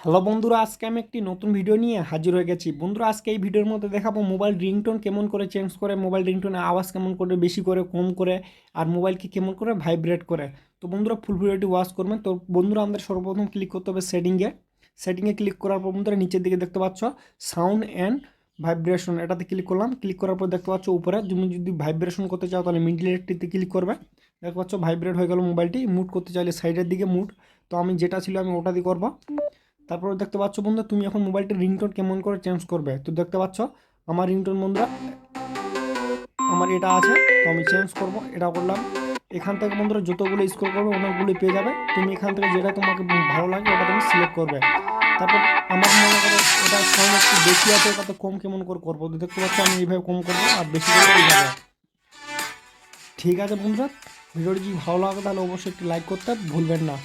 Hello বন্ধুরা, আজকে আমি একটি নতুন ভিডিও নিয়ে হাজির হয়ে গেছি। বন্ধুরা, আজকে এই ভিডিওর মধ্যে দেখাবো মোবাইল রিংটোন কেমন করে চেঞ্জ করে, মোবাইল রিংটোনের আওয়াজ কেমন করে, বেশি করে কম করে, আর মোবাইলকে কেমন করে ভাইব্রেট করে। তো বন্ধুরা, ফুল ভিডিওটি ওয়াচ করবেন। তো বন্ধুরা, আমাদের সর্বপ্রথম ক্লিক করতে হবে সেটিংয়ে ক্লিক করার পর বন্ধুরা নিচের দিকে দেখতে পাচ্ছ সাউন্ড অ্যান্ড ভাইব্রেশন, এটাতে ক্লিক করলাম। ক্লিক করার পর দেখতে পাচ্ছ উপরে তুমি যদি ভাইব্রেশন করতে চাও তাহলে মিডিলেটিতে ক্লিক করবে। দেখতে পাচ্ছ ভাইব্রেট হয়ে গেল মোবাইলটি। মুড করতে চাইলে সাইডের দিকে মুড, তো আমি যেটা ছিল আমি ওটা দিয়ে করবো। তারপরে দেখতে পাচ্ছ বন্ধু তুমি এখন মোবাইলটির রিংটোন কেমন করে চেঞ্জ করবে। তো দেখতে পাচ্ছ আমার রিংটোন বন্ধুরা আমার এটা আছে, তো আমি চেঞ্জ করব, এটা করলাম। এখান থেকে বন্ধুরা যতগুলো স্ক্রল করবে অনেকগুলো পেয়ে যাবে। তুমি এখান থেকে যেটা তোমাকে ভালো লাগে ওটা তুমি সিলেক্ট করবে। তারপর আমার মনে করো এটা সাউন্ড একটু বেশি আছে, ওটাতে কম কেমন করে করবো। তো দেখতে পাচ্ছ আমি এইভাবে কম করবো, আর বেশি করে এইভাবে। ঠিক আছে বন্ধুরা, ভিডিওটি যদি ভালো লাগে তাহলে অবশ্যই একটি লাইক করতে ভুলবেন না।